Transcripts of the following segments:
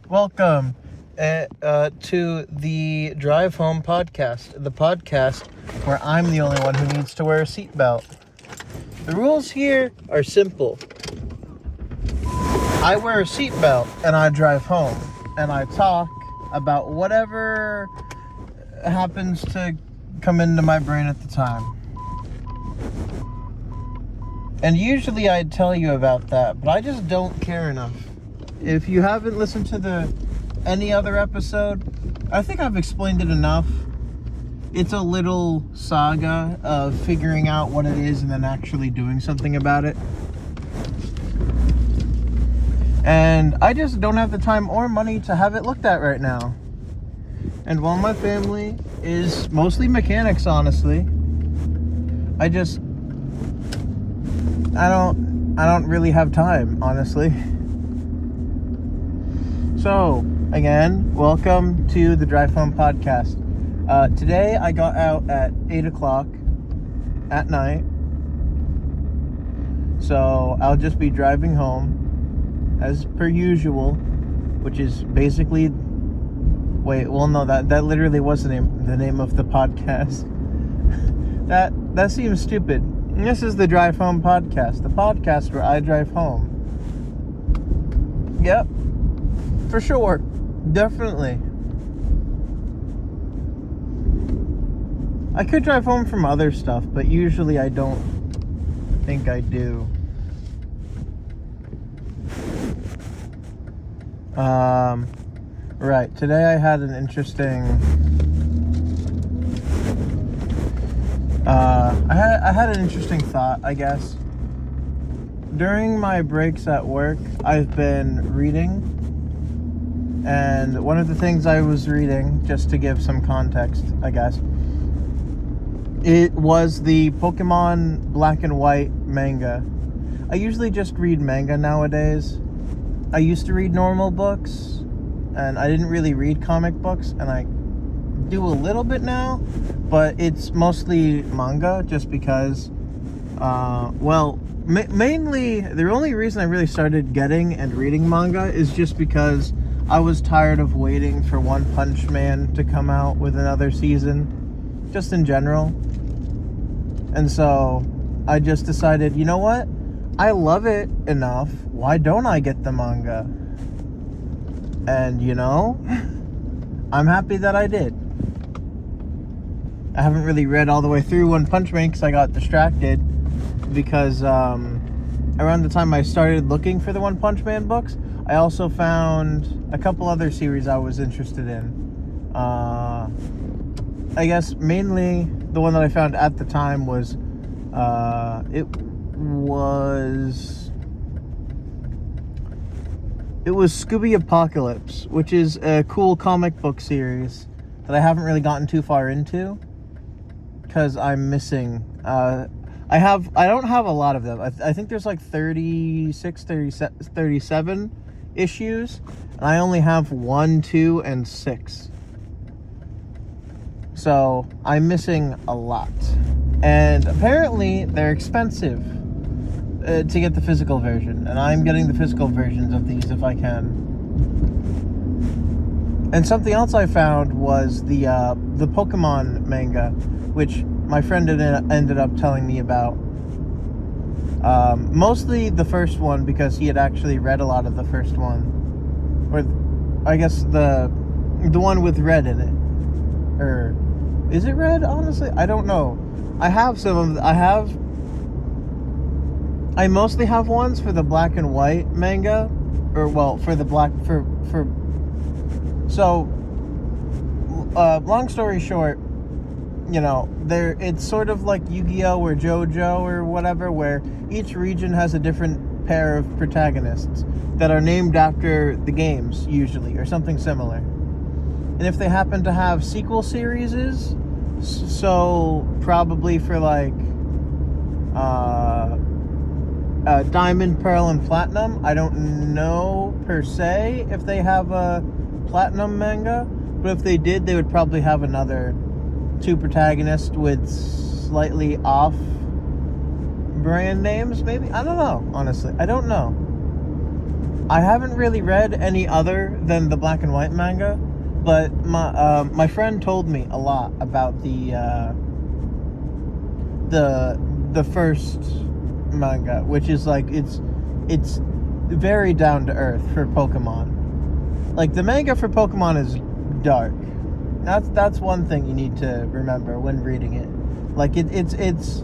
Welcome to the Drive Home podcast, the podcast where I'm the only one who needs to wear a seatbelt. The rules here are simple. I wear a seatbelt and I drive home, and I talk about whatever happens to come into my brain at the time. And usually I'd tell you about that, but I just don't care enough. If you haven't listened to any other episode, I think I've explained it enough. It's a little saga of figuring out what it is and then actually doing something about it. And I just don't have the time or money to have it looked at right now. And while my family is mostly mechanics, honestly, I don't really have time, honestly. So, again, welcome to the Drive Home podcast. Today I got out at 8 o'clock at night. So, I'll just be driving home as per usual, which is basically... that literally was the name of the podcast. That seems stupid. This is the Drive Home podcast, the podcast where I drive home. Yep. For sure. Definitely. I could drive home from other stuff, but usually I don't think I do. Right. Today I had an interesting... I had an interesting thought, I guess. During my breaks at work, I've been reading. And one of the things I was reading, just to give some context, I guess, it was the Pokémon Black and White manga. I usually just read manga nowadays. I used to read normal books, and I didn't really read comic books, and I do a little bit now, but it's mostly manga, just because, mainly, the only reason I really started getting and reading manga is just because I was tired of waiting for One Punch Man to come out with another season, just in general. And so I just decided, you know what? I love it enough. Why don't I get the manga? And, I'm happy that I did. I haven't really read all the way through One Punch Man because I got distracted. Because around the time I started looking for the One Punch Man books, I also found a couple other series I was interested in. I guess mainly the one that I found at the time was Scooby Apocalypse, which is a cool comic book series that I haven't really gotten too far into because I'm missing. I don't have a lot of them. I think there's like 36, 37 issues, and I only have 1, 2, and 6. So I'm missing a lot, and apparently they're expensive to get the physical version, and I'm getting the physical versions of these if I can. And something else I found was the Pokemon manga, which my friend ended up telling me about. Mostly the first one, because he had actually read a lot of the first one. Or, I guess the one with red in it. Or, is it red, honestly? I don't know. I have some of I mostly have ones for the black and white manga. Or, well, for the black, so, long story short, it's sort of like Yu-Gi-Oh! Or JoJo or whatever, where each region has a different pair of protagonists that are named after the games, usually, or something similar. And if they happen to have sequel series, so probably for like Diamond, Pearl, and Platinum, I don't know per se if they have a Platinum manga, but if they did, they would probably have another 2 protagonists with slightly off brand names, maybe? I don't know, honestly. I don't know. I haven't really read any other than the black and white manga, but my friend told me a lot about the first manga, which is like it's very down to earth for Pokemon. Like the manga for Pokemon is dark. That's one thing you need to remember when reading it. Like it's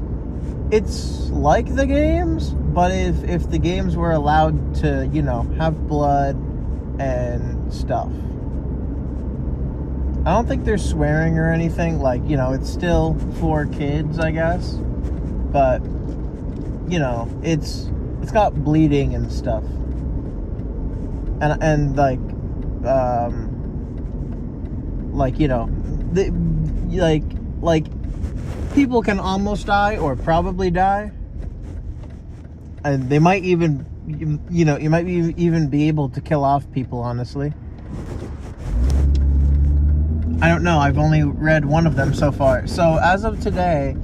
like the games, but if the games were allowed to, have blood and stuff. I don't think there's swearing or anything. Like, it's still for kids, I guess. But, it's got bleeding and stuff. And like people can almost die or probably die, and they might even, you might even be able to kill off people, honestly. I don't know, I've only read one of them so far. So as of today,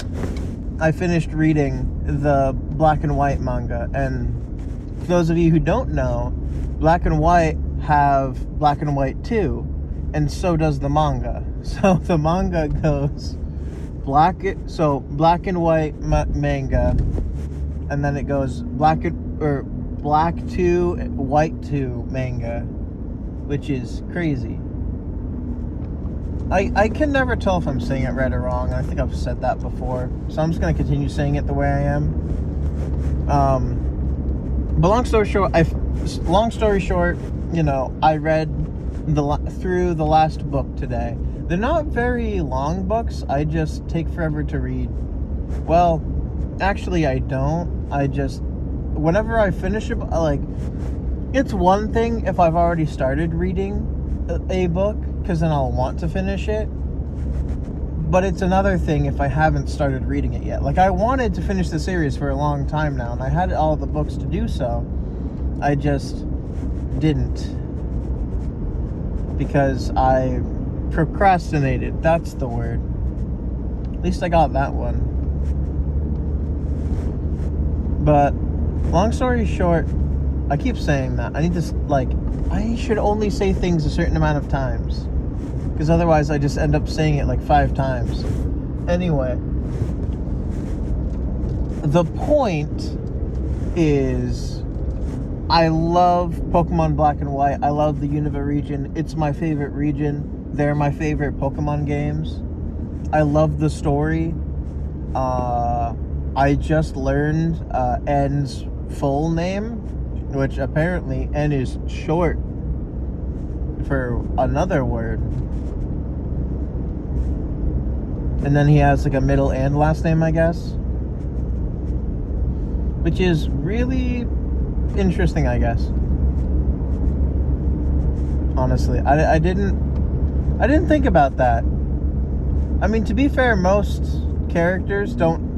I finished reading the black and white manga, and for those of you who don't know, black and white have black and white 2, and so does the manga. So the manga goes black and white manga, and then it goes black 2, white 2 manga, which is crazy. I can never tell if I'm saying it right or wrong. I think I've said that before, so I'm just going to continue saying it the way I am. But long story short, I read through the last book today. They're not very long books. I just take forever to read. Well, actually I don't. Whenever I finish it, it's one thing if I've already started reading a book, because then I'll want to finish it. But it's another thing if I haven't started reading it yet. Like, I wanted to finish the series for a long time now, and I had all the books to do so. I just didn't. Because I procrastinated. That's the word. At least I got that one. But long story short, I keep saying that. I need to, I should only say things a certain amount of times. Because otherwise I just end up saying it 5 times. Anyway. The point is, I love Pokemon Black and White. I love the Unova region. It's my favorite region. They're my favorite Pokemon games. I love the story. I just learned N's full name, which apparently N is short for another word. And then he has a middle and last name, I guess. Which is really interesting, I guess. Honestly, I didn't think about that. I mean, to be fair, most characters don't,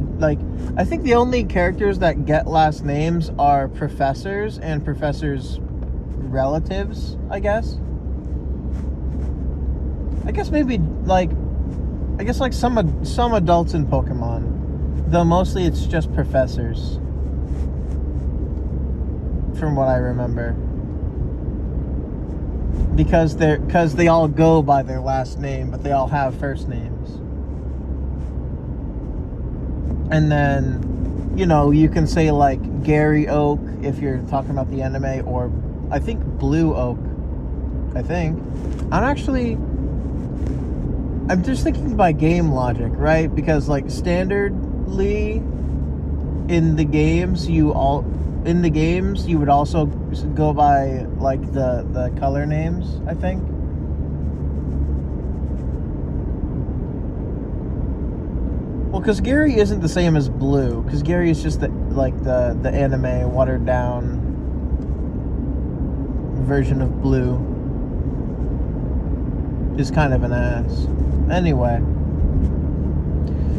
I think the only characters that get last names are professors and professors' relatives, I guess. I guess maybe, some adults in Pokemon. Though mostly it's just professors. From what I remember. Because they all go by their last name, but they all have first names. And then, you can say Gary Oak if you're talking about the anime, or I think Blue Oak. I'm just thinking by game logic, right? Because standardly in the games you would also go by the color names, I think. Well, because Gary isn't the same as Blue, because Gary is just the anime watered down version of Blue. Is kind of an ass. Anyway,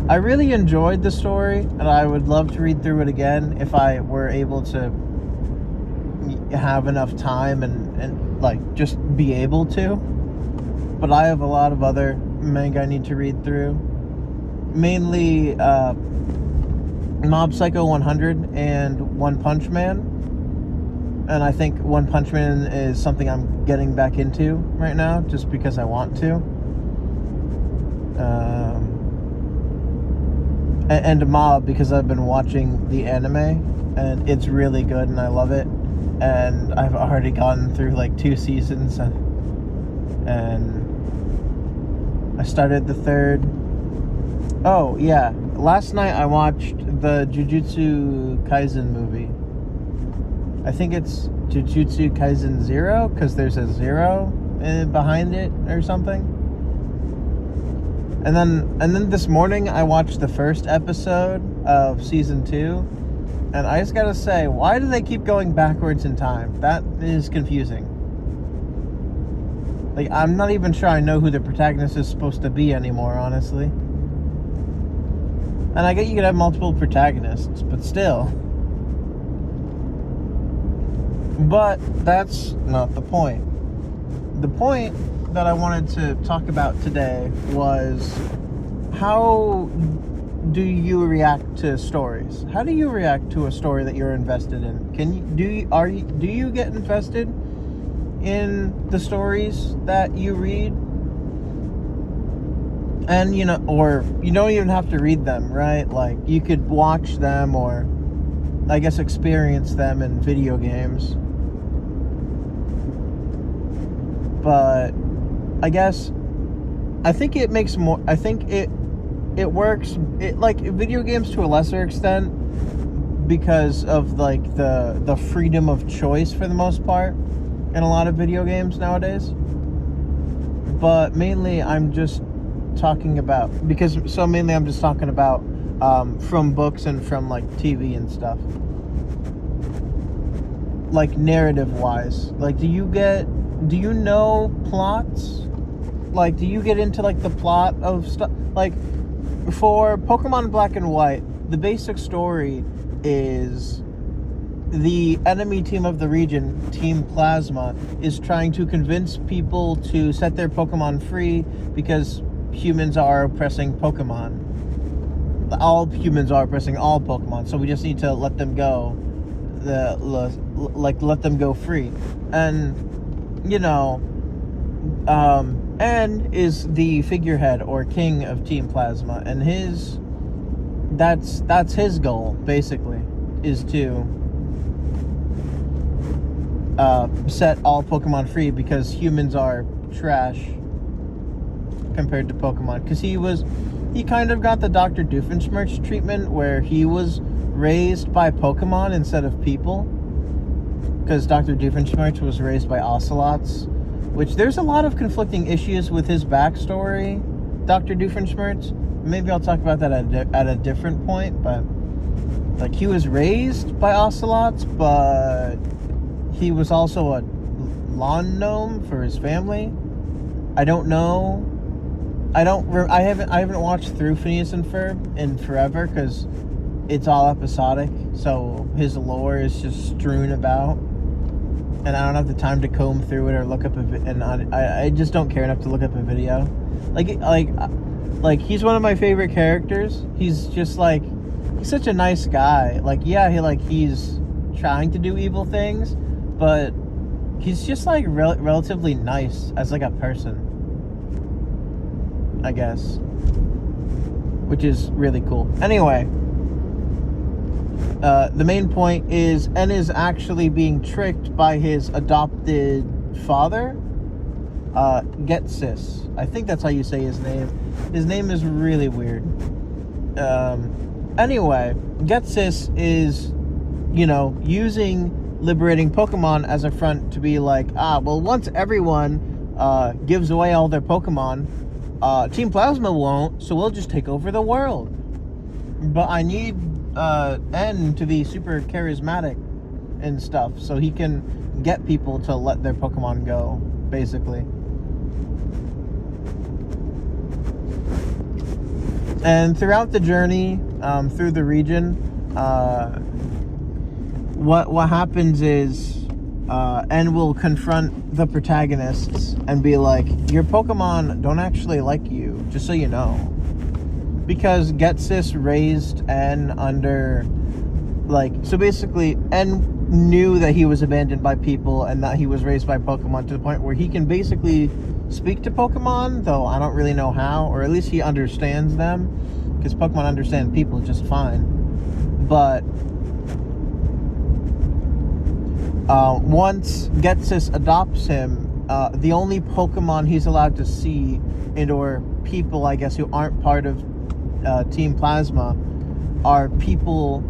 I really enjoyed the story, and I would love to read through it again if I were able to have enough time and just be able to. But I have a lot of other manga I need to read through. Mainly Mob Psycho 100 and One Punch Man. And I think One Punch Man is something I'm getting back into right now, just because I want to. And Mob, because I've been watching the anime, and it's really good, and I love it. And I've already gone through like 2 seasons, and I started the 3rd. Oh yeah, last night I watched the Jujutsu Kaisen movie. I think it's Jujutsu Kaisen 0, because there's a 0 behind it or something. And then this morning I watched the first episode of season 2, and I just gotta say, why do they keep going backwards in time? That is confusing. Like, I'm not even sure I know who the protagonist is supposed to be anymore, honestly. And I get you could have multiple protagonists, but still. But that's not the point. The point that I wanted to talk about today was, how do you react to stories? How do you react to a story that you're invested in? Do you get invested in the stories that you read? And or you don't even have to read them, right? Like, you could watch them, or I guess experience them in video games. But I think it makes more, I think it works, like video games to a lesser extent, because of like the freedom of choice for the most part in a lot of video games nowadays. But mainly I'm just talking about from books and from like TV and stuff. Like, narrative wise, like, do you know plots? Like, do you get into like the plot of stuff? Like, for Pokemon Black and White, the basic story is the enemy team of the region, Team Plasma, is trying to convince people to set their Pokemon free because humans are oppressing Pokemon. All humans are oppressing all Pokemon, so we just need to let them go. Let them go free. And N is the figurehead or king of Team Plasma, and that's his goal, basically, is to set all Pokemon free because humans are trash compared to Pokemon. Because he kind of got the Dr. Doofenshmirtz treatment, where he was raised by Pokemon instead of people. Because Dr. Doofenshmirtz was raised by ocelots, which there's a lot of conflicting issues with his backstory, Dr. Doofenshmirtz. Maybe I'll talk about that at a different point, but like, he was raised by ocelots, but he was also a lawn gnome for his family. I don't know. I haven't watched through Phineas and Ferb in forever, because it's all episodic, so his lore is just strewn about, and I don't have the time to comb through it or look up I just don't care enough to look up a video. Like he's one of my favorite characters. He's just like, he's such a nice guy. Like, yeah, he's trying to do evil things, but he's just like relatively nice as like a person, I guess, which is really cool. Anyway, the main point is N is actually being tricked by his adopted father, Getsis. I think that's how you say his name. His name is really weird. Anyway, Getsis is, using liberating Pokemon as a front to be like, well, once everyone gives away all their Pokemon, Team Plasma won't, so we'll just take over the world. But I need N to be super charismatic and stuff, so he can get people to let their Pokemon go, basically. And throughout the journey, through the region, what happens is N will confront the protagonists and be like, your Pokemon don't actually like you, just so you know. Because Getsis raised N under, like, so basically N knew that he was abandoned by people and that he was raised by Pokemon, to the point where he can basically speak to Pokemon, though I don't really know how, or at least he understands them, because Pokemon understand people just fine. But once Getsis adopts him, the only Pokemon he's allowed to see, and or people, I guess, who aren't part of Team Plasma, are people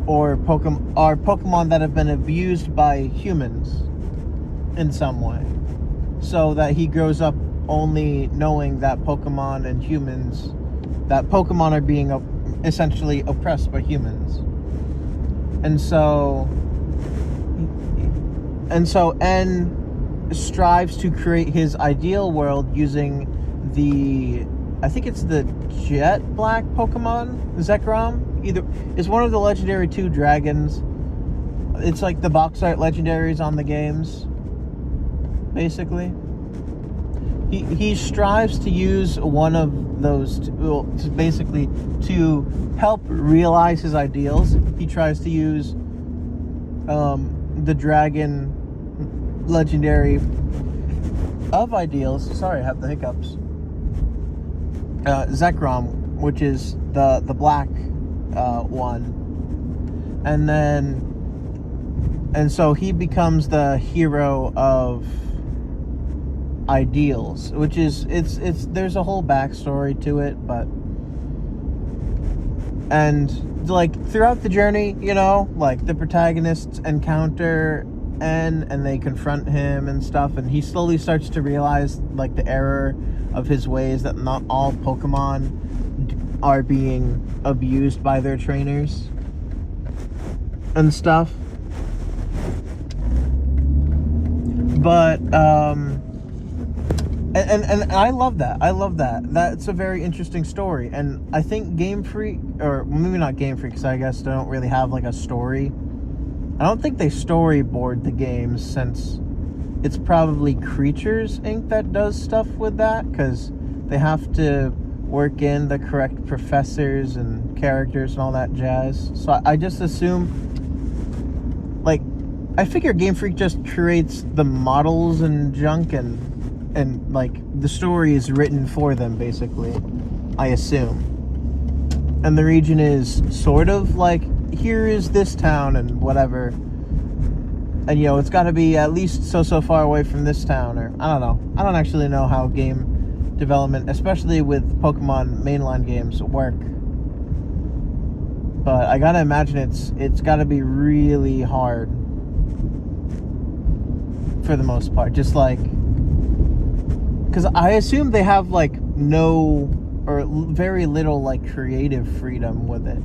or Pokemon that have been abused by humans in some way, so that he grows up only knowing that Pokemon and humans, that Pokemon are being essentially oppressed by humans. And so N strives to create his ideal world using I think it's the Jet Black Pokemon, Zekrom. It's one of the legendary 2 dragons. It's like the box art legendaries on the games, basically. He strives to use one of those to help realize his ideals. He tries to use the dragon legendary of ideals. Sorry, I have the hiccups. Zekrom, which is the black one, and so he becomes the hero of ideals, which is it's there's a whole backstory to it, and like throughout the journey, like the protagonists encounter N and they confront him and stuff, and he slowly starts to realize like the error of his ways, that not all Pokemon are being abused by their trainers and stuff. But and I love that. That's a very interesting story, and I think Game Freak, or maybe not Game Freak, because I guess they don't really have like a story. I don't think they storyboard the games, since it's probably Creatures Inc. that does stuff with that, because they have to work in the correct professors and characters and all that jazz. So I just assume, like, I figure Game Freak just creates the models and junk, and like the story is written for them, basically, I assume. And the region is sort of like, here is this town and whatever, and it's got to be at least so far away from this town, or I don't know. I don't actually know how game development, especially with Pokemon mainline games, work. But I gotta imagine it's gotta be really hard for the most part. Just like, because I assume they have like no or very little like creative freedom with it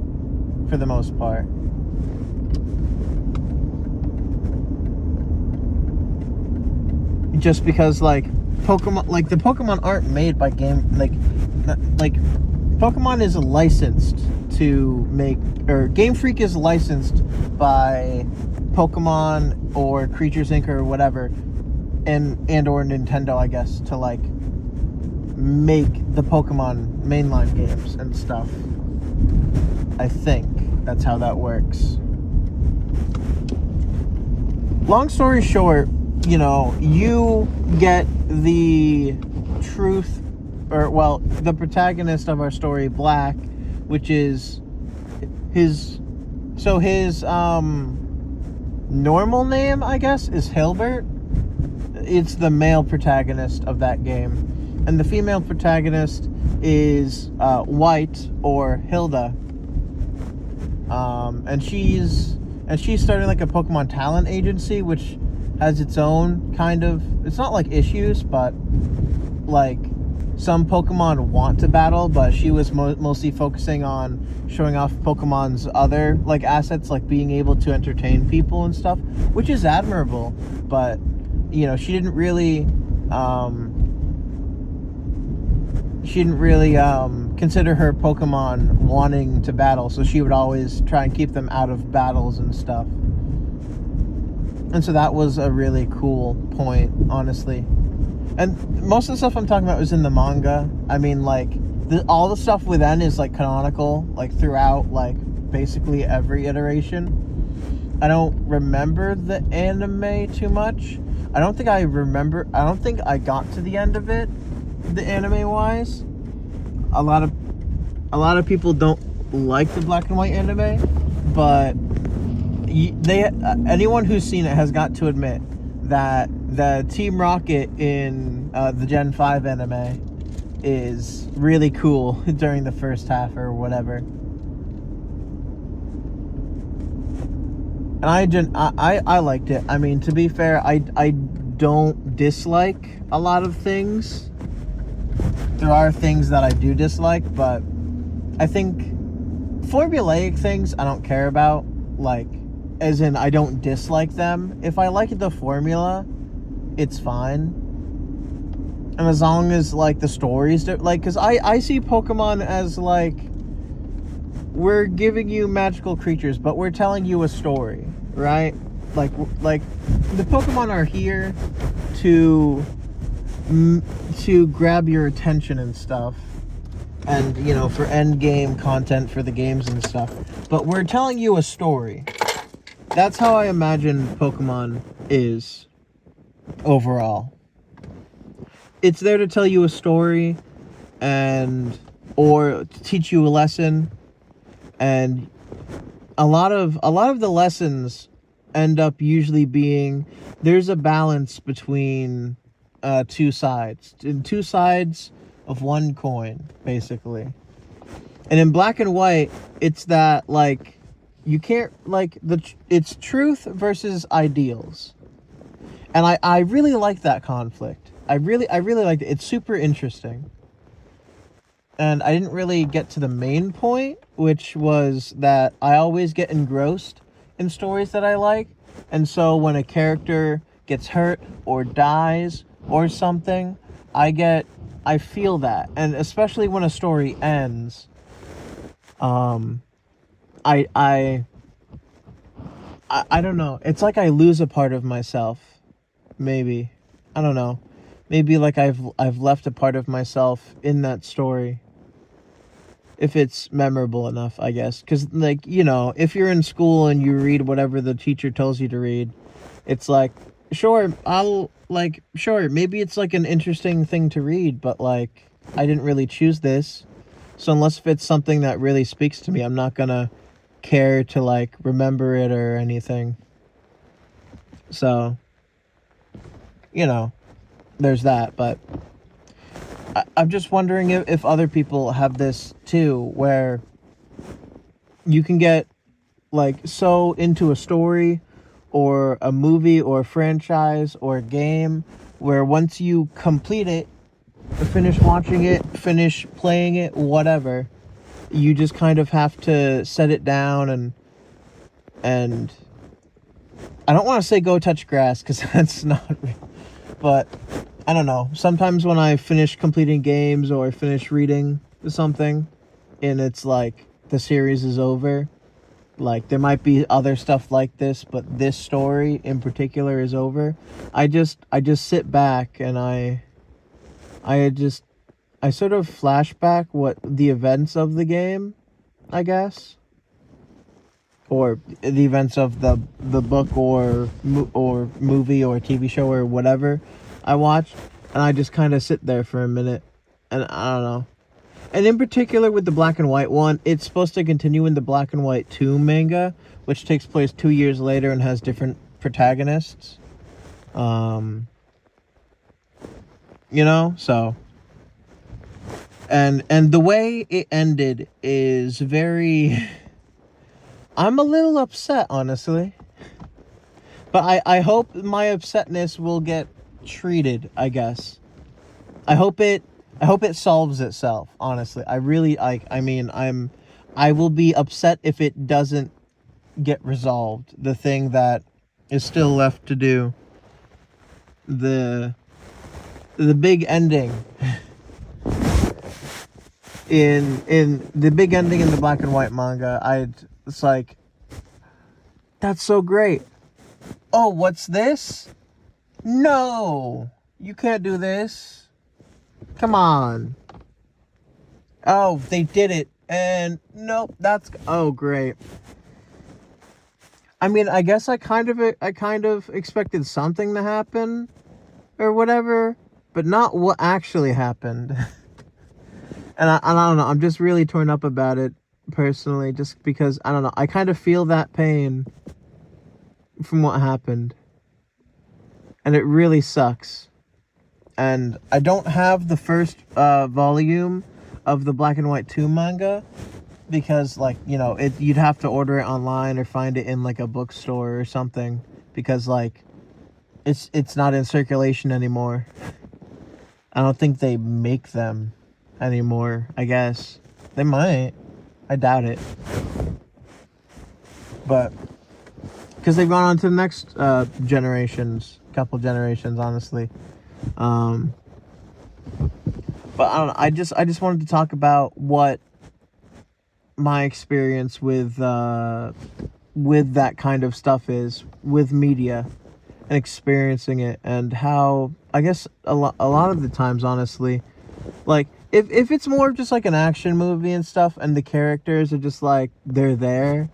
for the most part. Just because like Pokemon, like the Pokemon aren't made by game, like Pokemon is licensed to make, or Game Freak is licensed by Pokemon or Creatures Inc. or whatever, and or Nintendo, I guess, to like make the Pokemon mainline games and stuff. I think that's how that works. Long story short, you get the truth, or well, the protagonist of our story, Black, which is his normal name, I guess, is Hilbert. It's the male protagonist of that game, and the female protagonist is White, or Hilda. And she's starting like a Pokemon talent agency, which has its own kind of, it's not like issues, but like some Pokemon want to battle, but she was mostly focusing on showing off Pokemon's other like assets, like being able to entertain people and stuff, which is admirable. But she didn't really consider her Pokemon wanting to battle, so she would always try and keep them out of battles and stuff. And so that was a really cool point, honestly. And most of the stuff I'm talking about was in the manga. I mean, like, all the stuff within is, like, canonical, like, throughout, like, basically every iteration. I don't remember the anime too much. I don't think I got to the end of it, the anime wise. A lot of people don't like the black and white anime, but anyone who's seen it has got to admit that the Team Rocket in the Gen 5 anime is really cool during the first half or whatever. And I liked it. I mean, to be fair, I don't dislike a lot of things. There are things that I do dislike, but I think formulaic things I don't care about. Like, as in, I don't dislike them. If I like the formula, it's fine. And as long as, like, the stories, like, because I see Pokemon as, like, we're giving you magical creatures, but we're telling you a story, right? Like the Pokemon are here to grab your attention and stuff. And, you know, for end game content for the games and stuff. But we're telling you a story. That's how I imagine Pokemon is overall. It's there to tell you a story or to teach you a lesson. And a lot of the lessons end up usually being there's a balance between two sides of one coin, basically. And in black and white, it's that, like, you can't, like, it's truth versus ideals. And I really like that conflict. I really liked it. It's super interesting. And I didn't really get to the main point, which was that I always get engrossed in stories that I like. And so when a character gets hurt or dies or something, I feel that. And especially when a story ends, I don't know. It's like I lose a part of myself. Maybe. I don't know. Maybe like I've left a part of myself in that story. If it's memorable enough, I guess. Because, like, you know, if you're in school and you read whatever the teacher tells you to read, it's like, sure, maybe it's like an interesting thing to read, but, like, I didn't really choose this. So unless if it's something that really speaks to me, I'm not gonna care to, like, remember it or anything. So, you know, there's that. But I'm just wondering if other people have this too, where you can get, like, so into a story or a movie or a franchise or a game where once you complete it, finish watching it, finish playing it, whatever, you just kind of have to set it down and I don't want to say go touch grass, because that's not real, but I don't know. Sometimes when I finish completing games or I finish reading something and it's like the series is over, like there might be other stuff like this, but this story in particular is over, I just sit back and I sort of flashback what the events of the game, I guess, or the events of the book or movie or TV show or whatever I watched, and I just kind of sit there for a minute, and I don't know. And in particular with the black and white one, it's supposed to continue in the Black and White 2 manga, which takes place 2 years later and has different protagonists. You know, so and the way it ended is very I'm a little upset, honestly. But I hope my upsetness will get treated, I guess. I hope it solves itself, honestly. I will be upset if it doesn't get resolved. The thing that is still left to do. The big ending in the big ending in the black and white manga, it's like, that's so great. Oh, what's this? No, you can't do this. Come on. Oh, they did it. And nope, oh, great. I mean, I guess I kind of expected something to happen or whatever, but not what actually happened. And I don't know, I'm just really torn up about it personally, just because, I don't know, I kind of feel that pain from what happened. And it really sucks. And I don't have the first volume of the Black and White 2 manga, because, like, you know, you'd have to order it online or find it in, like, a bookstore or something, because, like, it's not in circulation anymore. I don't think they make them anymore, I guess. They might. I doubt it. But, because they've gone on to the next couple generations, honestly. But I don't know, I just wanted to talk about what my experience with that kind of stuff is, with media and experiencing it, and how, I guess, a lot of the times, honestly, like, if it's more of just like an action movie and stuff, and the characters are just like, they're there,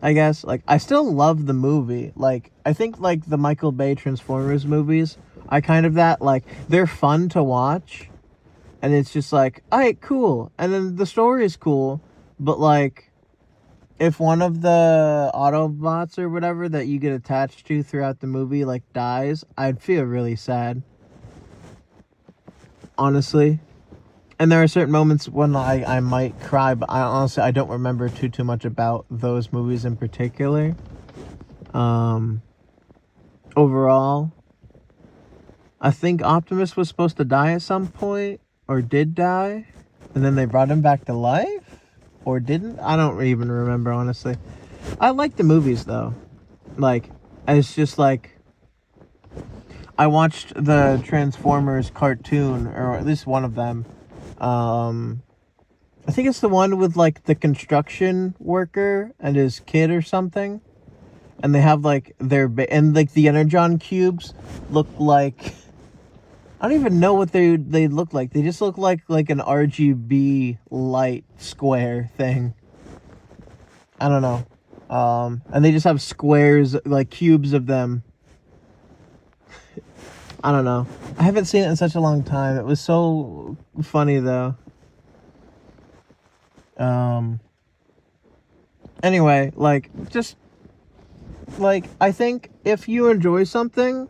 I guess, like, I still love the movie. Like, I think, like, the Michael Bay Transformers movies are kind of that, like, they're fun to watch, and it's just like, alright, cool, and then the story is cool, but, like, if one of the Autobots or whatever that you get attached to throughout the movie, like, dies, I'd feel really sad. Honestly. And there are certain moments when I might cry, but I don't remember too much about those movies in particular. Overall, I think Optimus was supposed to die at some point, or did die, and then they brought him back to life, or didn't. I don't even remember, honestly. I like the movies, though. Like, it's just like, I watched the Transformers cartoon, or at least one of them. I think it's the one with, like, the construction worker and his kid or something. And they have, like, and, like, the Energon cubes look like, I don't even know what they look like. They just look like an RGB light square thing. I don't know. And they just have squares, like, cubes of them. I don't know. I haven't seen it in such a long time. It was so funny, though. Anyway, like, just, like, I think if you enjoy something,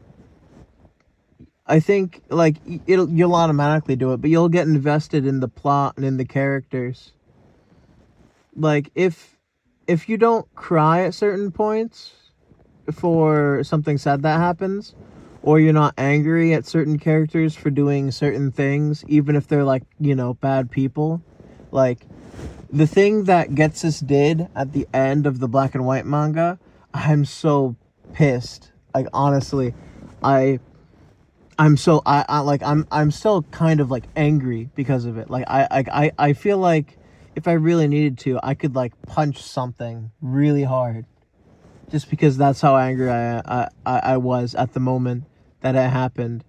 I think, like, you'll automatically do it, but you'll get invested in the plot and in the characters. Like, if you don't cry at certain points for something sad that happens, or you're not angry at certain characters for doing certain things, even if they're, like, you know, bad people, like, the thing that Getsus did at the end of the Black and White manga, I'm so pissed. Like, honestly, I'm still kind of, like, angry because of it. Like, I feel like if I really needed to, I could, like, punch something really hard, just because that's how angry I was at the moment that it happened.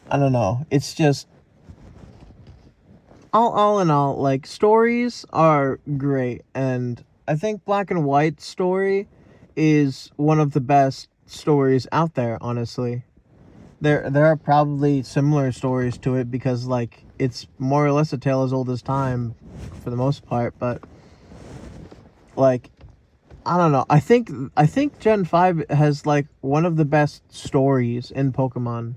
I don't know. It's just, all in all, like, stories are great, and I think Black and White story is one of the best stories out there, honestly. There are probably similar stories to it, because, like, it's more or less a tale as old as time for the most part, but, like, I don't know. I think Gen 5 has, like, one of the best stories in Pokemon,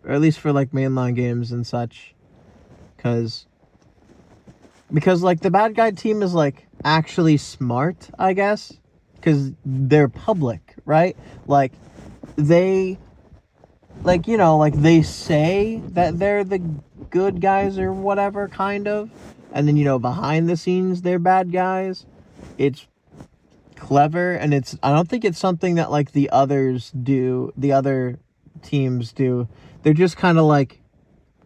or at least for, like, mainline games and such, because like, the bad guy team is, like, actually smart, I guess, because they're public, right? Like, they, like, you know, like, they say that they're the good guys or whatever, kind of, and then, you know, behind the scenes they're bad guys. It's clever, and I don't think it's something that, like, the other teams do. They're just kind of, like,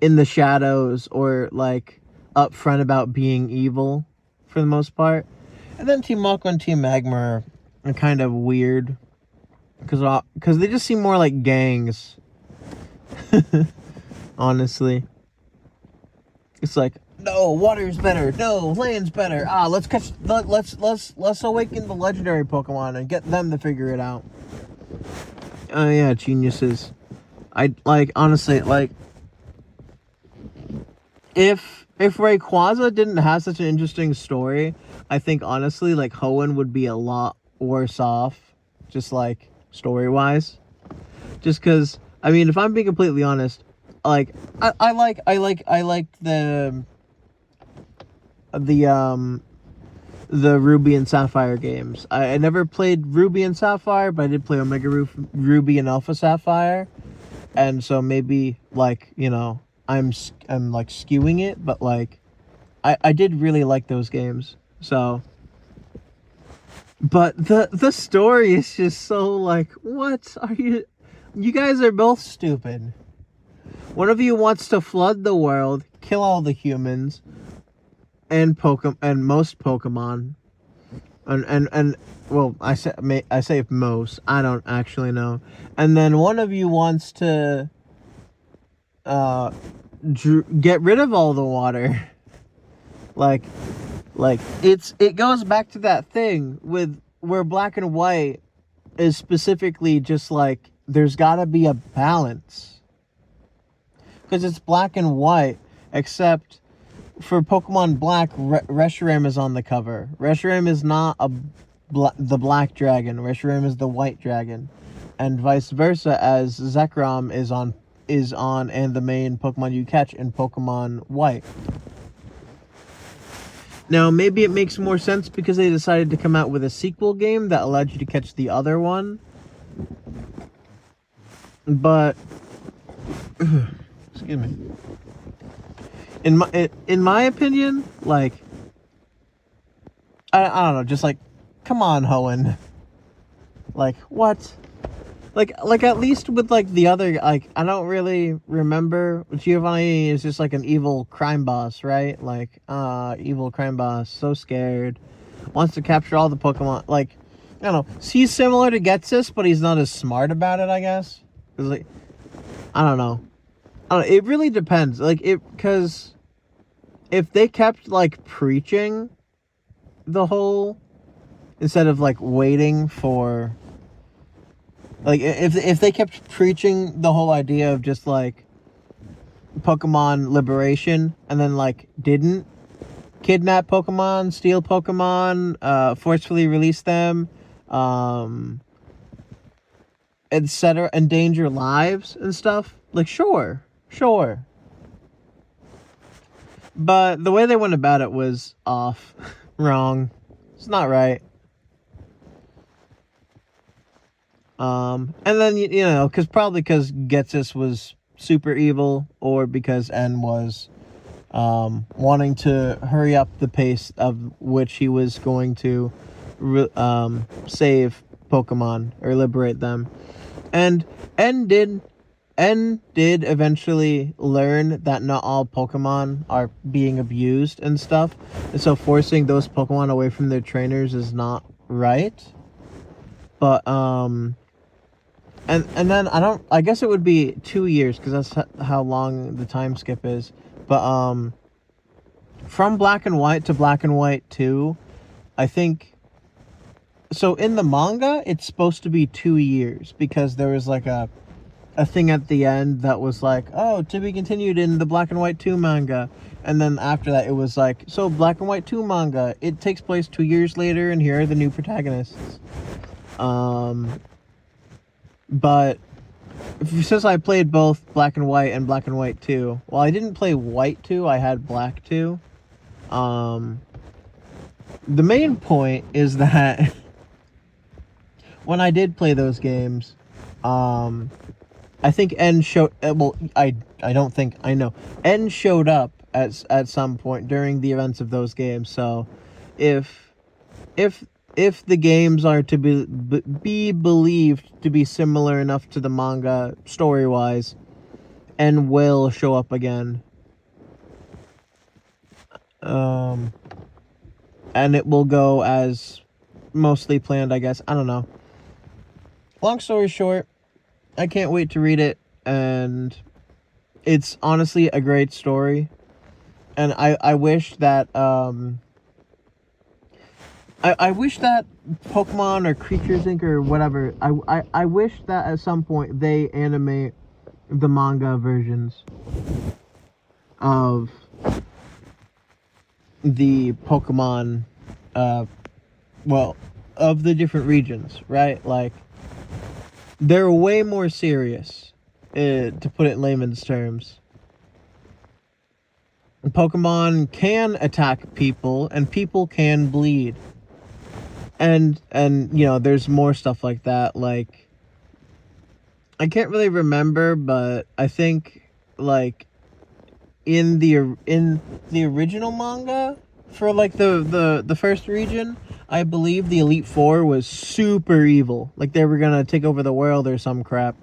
in the shadows, or, like, upfront about being evil for the most part. And then Team Aqua and Team Magma are kind of weird, because they just seem more like gangs. Honestly, it's like, No, water's better. No, land's better. Let's awaken the legendary Pokemon and get them to figure it out. Oh yeah, geniuses. I like honestly like if Rayquaza didn't have such an interesting story, I think honestly like Hoenn would be a lot worse off, just like story wise. Just because I mean, if I'm being completely honest, like I like the Ruby and Sapphire games. I never played Ruby and Sapphire, but I did play Omega Ruby and Alpha Sapphire, and so maybe like I'm like skewing it, but like I did really like those games. So, but the story is just so like, what are you? You guys are both stupid. One of you wants to flood the world, kill all the humans, and most Pokemon, and well, I say most. I don't actually know. And then one of you wants to get rid of all the water. like it goes back to that thing with where Black and White is specifically just like there's got to be a balance. Because it's Black and White, except for Pokemon Black, Reshiram is on the cover. Reshiram is not the black dragon. Reshiram is the white dragon, and vice versa, as Zekrom is on and the main Pokemon you catch in Pokemon White. Now, maybe it makes more sense because they decided to come out with a sequel game that allowed you to catch the other one. But excuse me. In my opinion, like I don't know, just like come on, Hoenn. Like what? Like at least with like the other like I don't really remember. Giovanni is just like an evil crime boss, right? Like evil crime boss, so scared, wants to capture all the Pokemon. Like I don't know. He's similar to Getsis, but he's not as smart about it, I guess. 'Cause like I don't know. It really depends. Like because if they kept like preaching the whole instead of like waiting for like if they kept preaching the whole idea of just like Pokemon liberation and then like didn't kidnap Pokemon, steal Pokemon, forcefully release them, etc., endanger lives and stuff, like sure. But the way they went about it was off. Wrong. It's not right. And then, probably because Getsis was super evil, or because N was wanting to hurry up the pace of which he was going to save Pokemon, or liberate them. And N did eventually learn that not all Pokemon are being abused and stuff, and so forcing those Pokemon away from their trainers is not right. But and then I guess it would be 2 years because that's how long the time skip is. But from Black and White to Black and White 2, I think. So in the manga, it's supposed to be 2 years because there was like a thing at the end that was like, oh, to be continued in the Black and White 2 manga. And then after that, it was like, so Black and White 2 manga, it takes place 2 years later, and here are the new protagonists. But since I played both Black and White and Black and White 2, well, I didn't play White 2, I had Black 2. The main point is that when I did play those games, I think N showed. Well, I don't think I know. N showed up at some point during the events of those games. So, if the games are to be believed to be similar enough to the manga story wise, N will show up again. And it will go as mostly planned, I guess. I don't know. Long story short, I can't wait to read it, and it's honestly a great story. And I wish that I wish that Pokemon or Creatures Inc. or whatever, I wish that at some point they animate the manga versions of the Pokemon, well, of the different regions, right? Like, they're way more serious, to put it in layman's terms. Pokemon can attack people, and people can bleed. And you know, there's more stuff like that. Like, I can't really remember, but I think, like, in the original manga for like the first region, I believe the Elite Four was super evil. Like, they were gonna take over the world or some crap.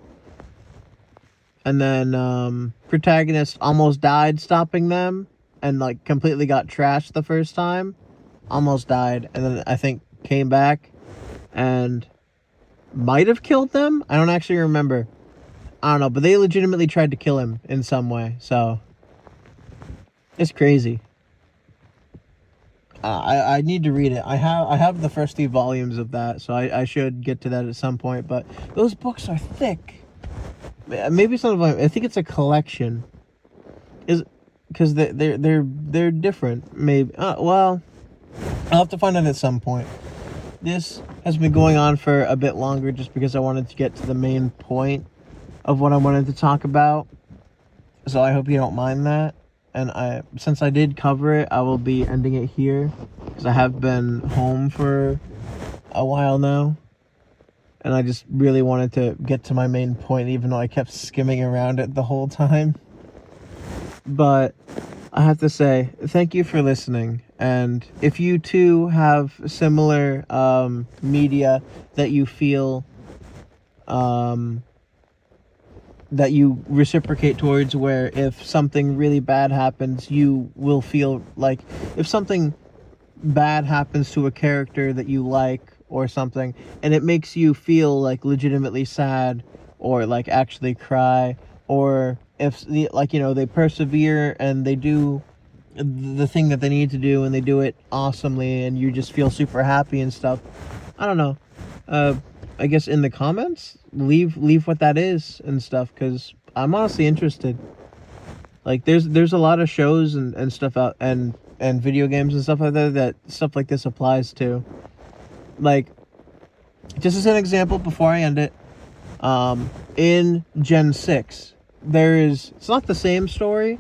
And then protagonist almost died stopping them, and like completely got trashed the first time. Almost died, and then I think came back and might have killed them. I don't actually remember. I don't know, but they legitimately tried to kill him in some way. So it's crazy. I need to read it. I have the first 3 volumes of that, so I should get to that at some point. But those books are thick. Maybe it's not a volume. I think it's a collection. Is because they're different. Maybe. Well, I'll have to find out at some point. This has been going on for a bit longer just because I wanted to get to the main point of what I wanted to talk about. So I hope you don't mind that. And since I did cover it, I will be ending it here because I have been home for a while now. And I just really wanted to get to my main point, even though I kept skimming around it the whole time. But I have to say, thank you for listening. And if you too have similar media that you feel that you reciprocate towards, where if something really bad happens, you will feel like, if something bad happens to a character that you like or something, and it makes you feel like legitimately sad or like actually cry, or if, like, you know, they persevere and they do the thing that they need to do and they do it awesomely and you just feel super happy and stuff, I don't know, I guess in the comments leave what that is and stuff, because I'm honestly interested. Like, there's a lot of shows and stuff out, and video games and stuff like that stuff like this applies to. Like, just as an example before I end it, in Gen 6 it's not the same story,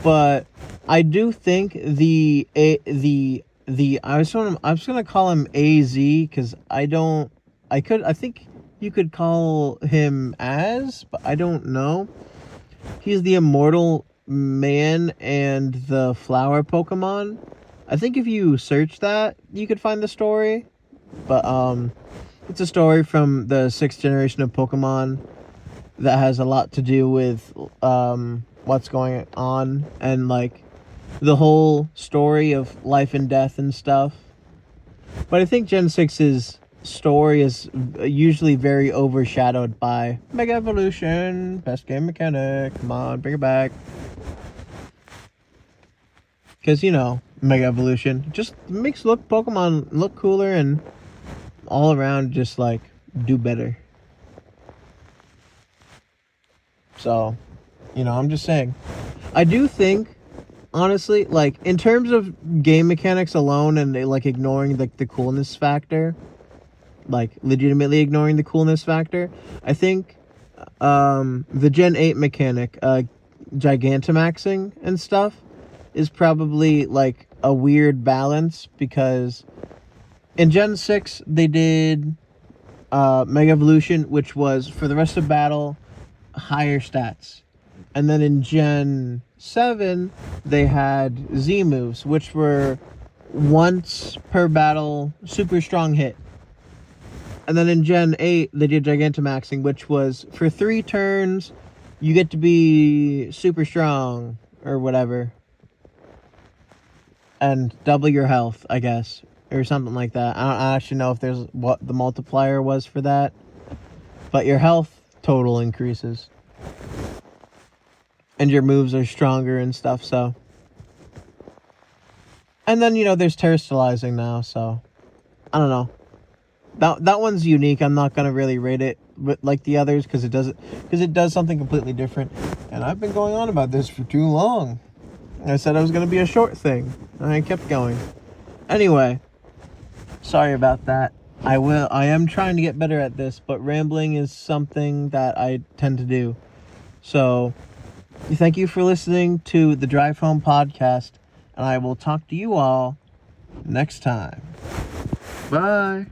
but I do think the I was gonna call him AZ, because I think you could call him Az, but I don't know. He's the immortal man and the flower Pokemon. I think if you search that, you could find the story. But it's a story from the 6th generation of Pokemon that has a lot to do with what's going on, and like the whole story of life and death and stuff. But I think Gen 6's story is usually very overshadowed by Mega Evolution, best game mechanic, come on, bring it back. Because, you know, Mega Evolution just makes Pokemon look cooler and all around just like do better. So, you know, I'm just saying, I do think, honestly, like, in terms of game mechanics alone and like ignoring the coolness factor, like legitimately ignoring the coolness factor, I think the Gen 8 mechanic, Gigantamaxing and stuff, is probably like a weird balance, because in Gen 6 they did Mega Evolution, which was for the rest of battle higher stats, and then in Gen 7 they had Z moves, which were once per battle super strong hit. And then in Gen 8 they did Gigantamaxing, which was for 3 turns you get to be super strong or whatever, and double your health, I guess, or something like that. I don't actually know if there's what the multiplier was for that, but your health total increases and your moves are stronger and stuff. So And then, there's terrestrializing now, so I don't know. That one's unique. I'm not gonna really rate it like the others because it does something completely different. And I've been going on about this for too long. I said I was gonna be a short thing, and I kept going. Anyway, sorry about that. I am trying to get better at this, but rambling is something that I tend to do. So, thank you for listening to the Drive Home podcast, and I will talk to you all next time. Bye.